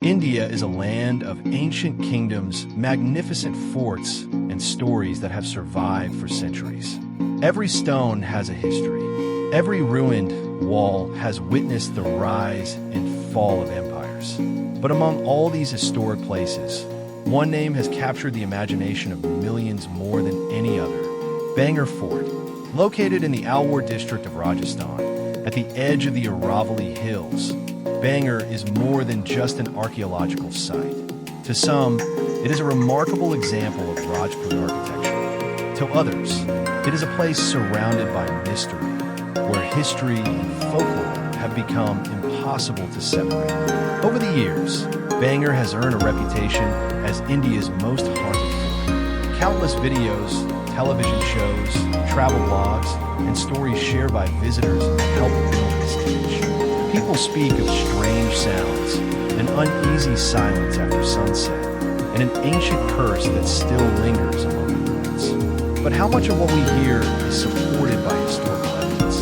India is a land of ancient kingdoms, magnificent forts, and stories that have survived for centuries. Every stone has a history. Every ruined wall has witnessed the rise and fall of empires. But among all these historic places, one name has captured the imagination of millions more than any other: Bhangarh Fort. Located in the Alwar district of Rajasthan, at the edge of the Aravalli Hills, Bhangarh is more than just an archaeological site. To some, it is a remarkable example of Rajput architecture. To others, it is a place surrounded by mystery, where history and folklore have become impossible to separate. Over the years, Bhangarh has earned a reputation as India's most haunted fort. Countless videos, television shows, travel blogs, and stories shared by visitors help build this image. People speak of strange sounds, an uneasy silence after sunset, and an ancient curse that still lingers among the ruins. But how much of what we hear is supported by historical evidence?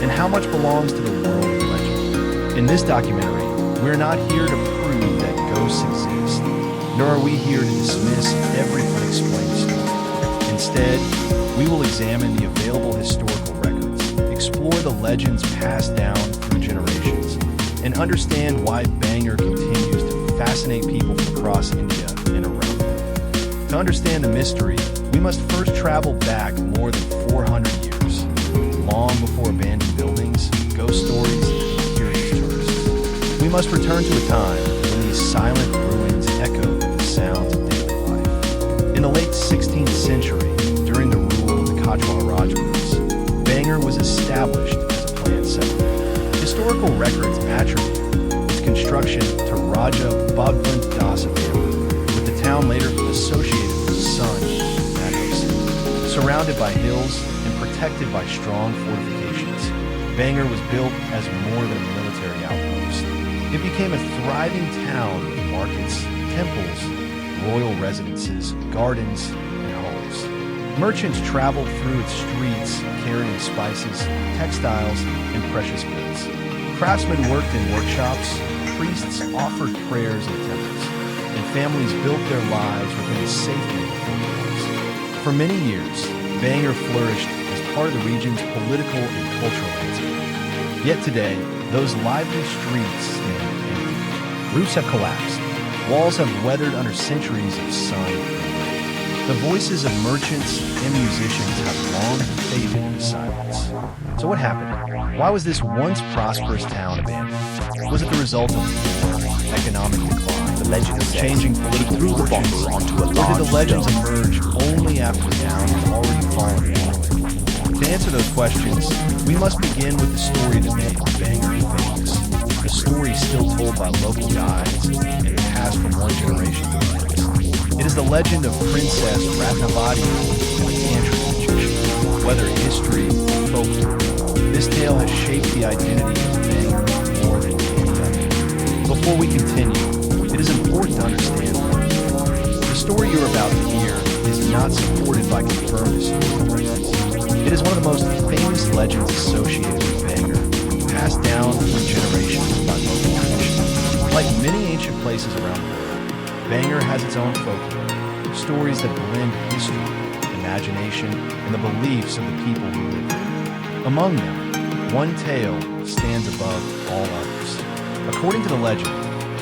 And how much belongs to the world of legend? In this documentary, we're not here to prove that ghosts exist, nor are we here to dismiss every unexplained story. Instead, we will examine the available historical records, explore the legends passed down through generations, and understand why Bhangarh continues to fascinate people from across India and around them. To understand the mystery, we must first travel back more than 400 years, long before abandoned buildings, ghost stories, and curious tourists. We must return to a time when these silent ruins echoed with the sounds of daily life. In the late 16th century, during the rule of the Kachwara Rajputs, Bhangarh was established as a planned settlement. Historical records attribute its construction to Raja Bhagwant Dasa family, with the town later associated with his son, Madhosi. Surrounded by hills and protected by strong fortifications, Bhangarh was built as more than a military outpost. It became a thriving town with markets, temples, royal residences, gardens, and homes. Merchants traveled through its streets carrying spices, textiles, and precious goods. Craftsmen worked in workshops, priests offered prayers in temples, and families built their lives within the safety of the fort walls. For many years, Bhangarh flourished as part of the region's political and cultural landscape. Yet today, those lively streets stand empty. Roofs have collapsed. Walls have weathered under centuries of sun and rain. The voices of merchants and musicians have long faded into silence. So what happened? Why was this once prosperous town abandoned? Was it the result of economic decline, The legend says changing he political threw the fortunes, bomber onto a or did large the legends stone. emerge only after the town had already fallen into? To answer those questions, we must begin with the story that made Bhangarh famous. The story still told by local guides and passed from one generation to the next. It is the legend of Princess Ratnavati and the tantric magician. Whether history or folklore, this tale has shaped the identity of Bhangarh more than any other. Before we continue, it is important to understand the story you're about to hear is not supported by confirmed historical records. It is one of the most famous legends associated with Bhangarh, passed down through generations by local tradition. Like many ancient places around the world, Bhangarh has its own folklore, stories that blend history, imagination, and the beliefs of the people who live there. Among them, one tale stands above all others. According to the legend,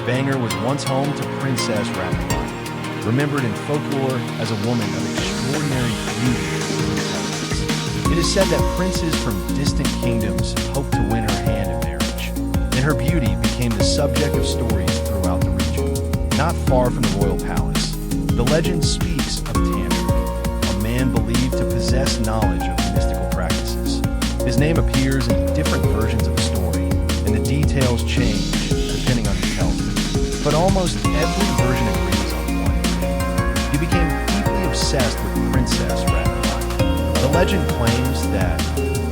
Bhangarh was once home to Princess Ratnavati, remembered in folklore as a woman of extraordinary beauty and intelligence. It is said that princes from distant kingdoms hoped to win her hand in marriage, and her beauty became the subject of stories throughout the region. Not far from the royal palace, the legend speaks of Tantric, a man believed to possess knowledge of mystical practices. His name appears in different versions of the story, and the details change depending on who tells it. But almost every version agrees on one thing. He became deeply obsessed with Princess Ratnavati. The legend claims that,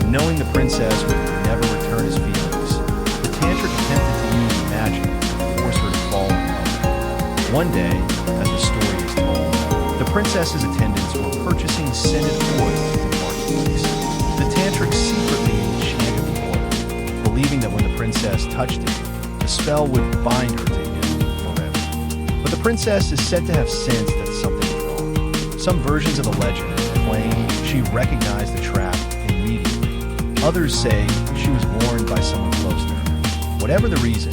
knowing the princess would never return his feelings, the tantric attempted to use magic to force her to fall in love. One day, as the story is told, the princess's attendants were purchasing scented oil in the marketplace. The tantric secretly enchanted the oil, believing that when the princess touched it, the spell would bind her to him forever. princess is said to have sensed that something was wrong. Some versions of the legend claim she recognized the trap immediately. Others say she was warned by someone close to her. Whatever the reason,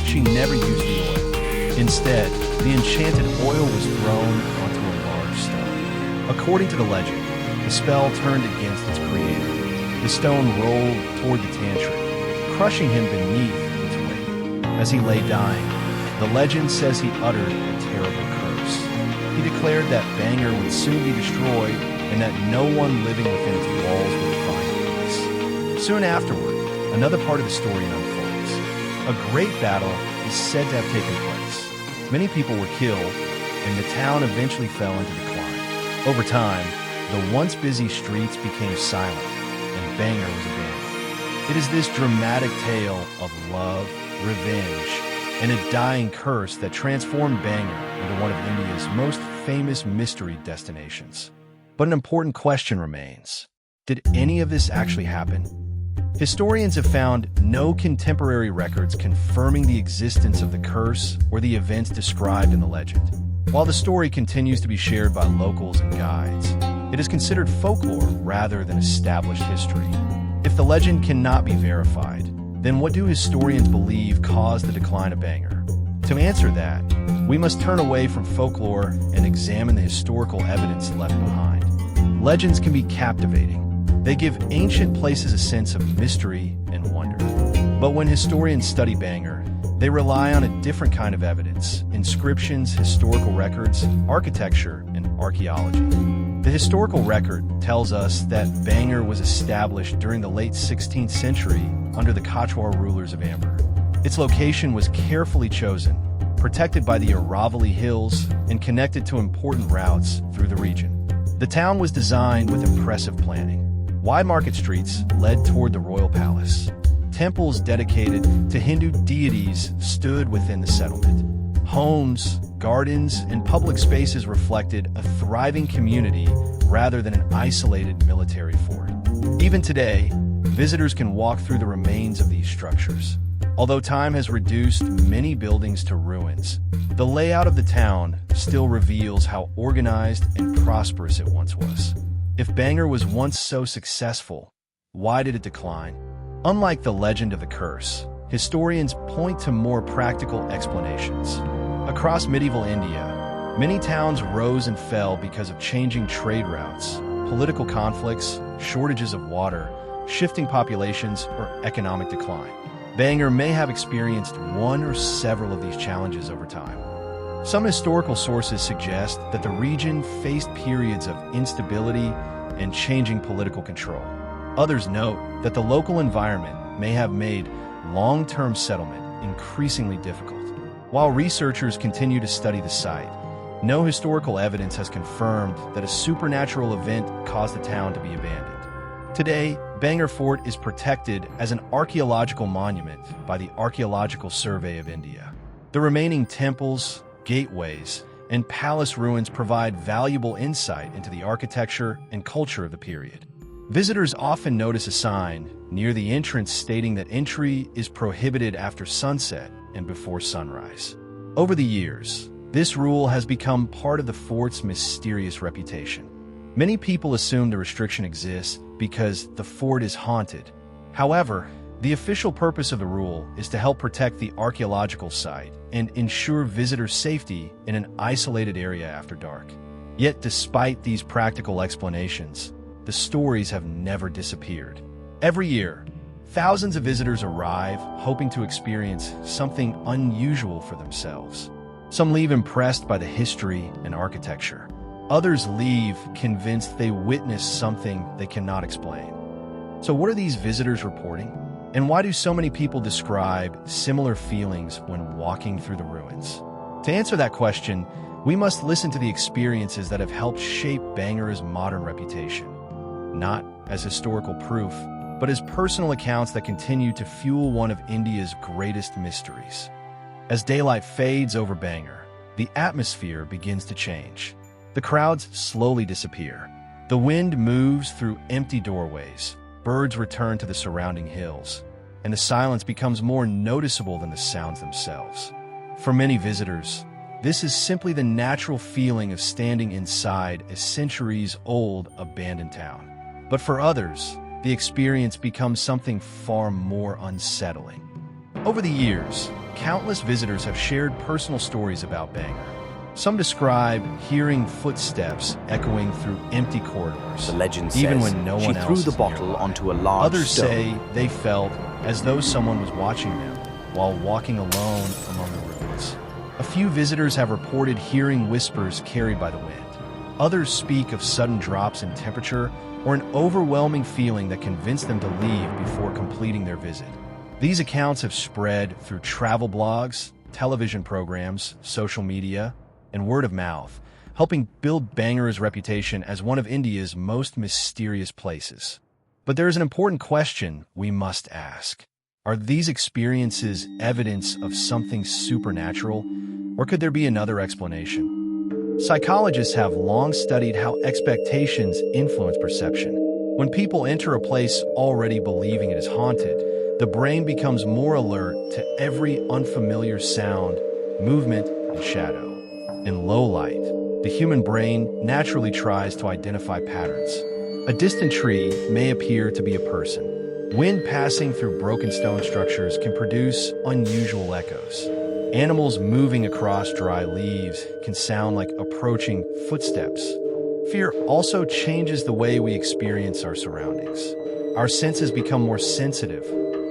she never used the oil. Instead, the enchanted oil was thrown onto a large stone. According to the legend, the spell turned against its creator. The stone rolled toward the tantric, crushing him beneath its weight. As he lay dying, the legend says he uttered a terrible curse. He declared that Bhangarh would soon be destroyed and that no one living within its walls would find peace. Soon afterward, another part of the story unfolds. A great battle is said to have taken place. Many people were killed, and the town eventually fell into decline. Over time, the once busy streets became silent, and Bhangarh was abandoned. It is this dramatic tale of love, revenge, and a dying curse that transformed Bhangarh into one of India's most famous mystery destinations. But an important question remains. Did any of this actually happen? Historians have found no contemporary records confirming the existence of the curse or the events described in the legend. While the story continues to be shared by locals and guides, it is considered folklore rather than established history. If the legend cannot be verified, then what do historians believe caused the decline of Bhangarh? To answer that, we must turn away from folklore and examine the historical evidence left behind. Legends can be captivating. They give ancient places a sense of mystery and wonder. But when historians study Bhangarh, they rely on a different kind of evidence: inscriptions, historical records, architecture, and archaeology. The historical record tells us that Bhangarh was established during the late 16th century under the Kachwar rulers of Amber. Its location was carefully chosen, protected by the Aravalli Hills and connected to important routes through the region. The town was designed with impressive planning. Wide market streets led toward the royal palace. Temples dedicated to Hindu deities stood within the settlement. Homes, gardens, and public spaces reflected a thriving community rather than an isolated military fort. Even today, visitors can walk through the remains of these structures. Although time has reduced many buildings to ruins, the layout of the town still reveals how organized and prosperous it once was. If Bhangarh was once so successful, why did it decline? Unlike the legend of the curse, historians point to more practical explanations. Across medieval India, many towns rose and fell because of changing trade routes, political conflicts, shortages of water, shifting populations, or economic decline. Bhangarh may have experienced one or several of these challenges over time. Some historical sources suggest that the region faced periods of instability and changing political control. Others note that the local environment may have made long-term settlement increasingly difficult. While researchers continue to study the site, no historical evidence has confirmed that a supernatural event caused the town to be abandoned. Today, Bhangarh Fort is protected as an archaeological monument by the Archaeological Survey of India. The remaining temples, gateways, and palace ruins provide valuable insight into the architecture and culture of the period. Visitors often notice a sign near the entrance stating that entry is prohibited after sunset and before sunrise. Over the years, this rule has become part of the fort's mysterious reputation. Many people assume the restriction exists because the fort is haunted. However, the official purpose of the rule is to help protect the archaeological site and ensure visitors' safety in an isolated area after dark. Yet, despite these practical explanations, the stories have never disappeared. Every year, thousands of visitors arrive hoping to experience something unusual for themselves. Some leave impressed by the history and architecture. Others leave convinced they witnessed something they cannot explain. So what are these visitors reporting? And why do so many people describe similar feelings when walking through the ruins? To answer that question, we must listen to the experiences that have helped shape Bhangarh's modern reputation. Not as historical proof, but as personal accounts that continue to fuel one of India's greatest mysteries. As daylight fades over Bhangarh, the atmosphere begins to change. The crowds slowly disappear. The wind moves through empty doorways. Birds return to the surrounding hills, and the silence becomes more noticeable than the sounds themselves. For many visitors, This is simply the natural feeling of standing inside a centuries-old abandoned town. But for others, the experience becomes something far more unsettling. Over the years, countless visitors have shared personal stories about Bhangarh. Some describe hearing footsteps echoing through empty corridors, The legend even says when no she one threw else the is bottle nearby. onto a large Others stone. say they felt as though someone was watching them while walking alone among the ruins. A few visitors have reported hearing whispers carried by the wind. Others speak of sudden drops in temperature or an overwhelming feeling that convinced them to leave before completing their visit. These accounts have spread through travel blogs, television programs, social media, and word of mouth, helping build Bhangarh's reputation as one of India's most mysterious places. But there is an important question we must ask. Are these experiences evidence of something supernatural, or could there be another explanation? Psychologists have long studied how expectations influence perception. When people enter a place already believing it is haunted, the brain becomes more alert to every unfamiliar sound, movement, and shadow. In low light, the human brain naturally tries to identify patterns. A distant tree may appear to be a person. Wind passing through broken stone structures can produce unusual echoes. Animals moving across dry leaves can sound like approaching footsteps. Fear also changes the way we experience our surroundings. Our senses become more sensitive,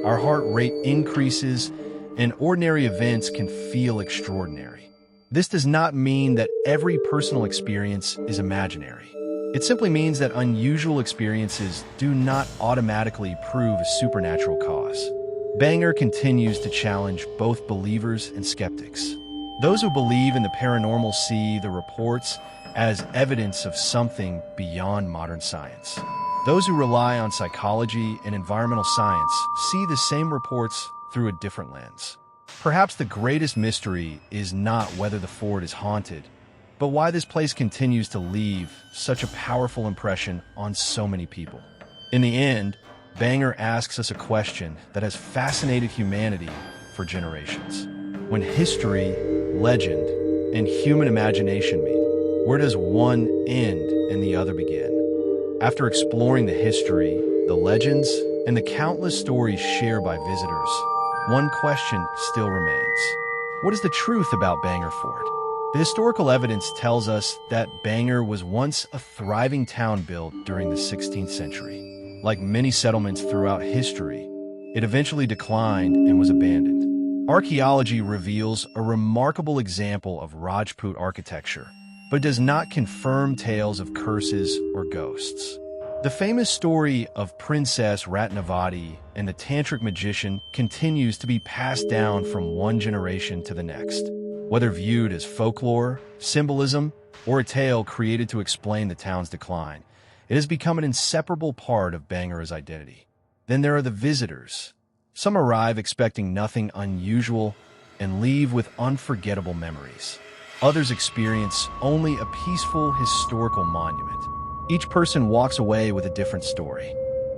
our heart rate increases, and ordinary events can feel extraordinary. This does not mean that every personal experience is imaginary. It simply means that unusual experiences do not automatically prove a supernatural cause. Bhangarh continues to challenge both believers and skeptics. Those who believe in the paranormal see the reports as evidence of something beyond modern science. Those who rely on psychology and environmental science see the same reports through a different lens. Perhaps the greatest mystery is not whether the fort is haunted, but why this place continues to leave such a powerful impression on so many people. In the end, Bhangarh asks us a question that has fascinated humanity for generations. When history, legend, and human imagination meet, where does one end and the other begin? After exploring the history, the legends, and the countless stories shared by visitors, one question still remains. What is the truth about Bhangarh Fort? The historical evidence tells us that Bhangarh was once a thriving town built during the 16th century. Like many settlements throughout history, it eventually declined and was abandoned. Archaeology reveals a remarkable example of Rajput architecture, but does not confirm tales of curses or ghosts. The famous story of Princess Ratnavati and the tantric magician continues to be passed down from one generation to the next. Whether viewed as folklore, symbolism, or a tale created to explain the town's decline, it has become an inseparable part of Bhangarh's identity. Then there are the visitors. Some arrive expecting nothing unusual and leave with unforgettable memories. Others experience only a peaceful historical monument. Each person walks away with a different story.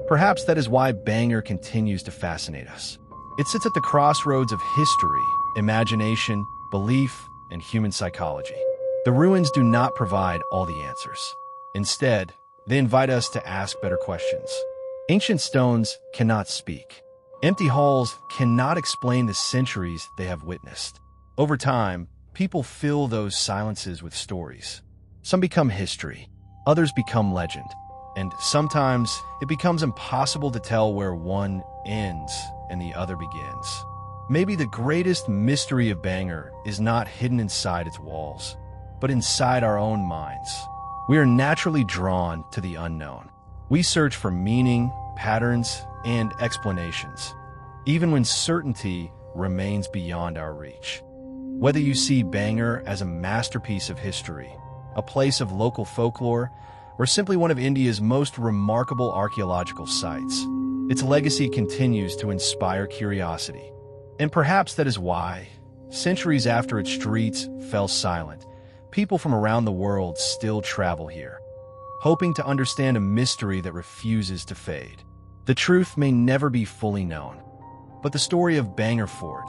Perhaps that is why Bhangarh continues to fascinate us. It sits at the crossroads of history, imagination, belief, and human psychology. The ruins do not provide all the answers. Instead, they invite us to ask better questions. Ancient stones cannot speak. Empty halls cannot explain the centuries they have witnessed. Over time, people fill those silences with stories. Some become history, others become legend, and sometimes it becomes impossible to tell where one ends and the other begins. Maybe the greatest mystery of Bhangarh is not hidden inside its walls, but inside our own minds. We are naturally drawn to the unknown. We search for meaning, patterns, and explanations, even when certainty remains beyond our reach. Whether you see Bhangarh as a masterpiece of history, a place of local folklore, or simply one of India's most remarkable archaeological sites, its legacy continues to inspire curiosity. And perhaps that is why, centuries after its streets fell silent, people from around the world still travel here, hoping to understand a mystery that refuses to fade. The truth may never be fully known, but the story of Bhangarh Fort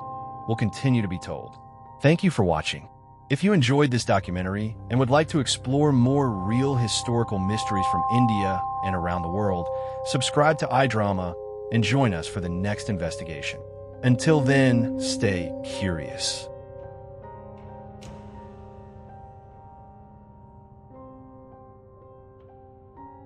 will continue to be told. Thank you for watching. If you enjoyed this documentary and would like to explore more real historical mysteries from India and around the world, subscribe to iDrama and join us for the next investigation. Until then, stay curious.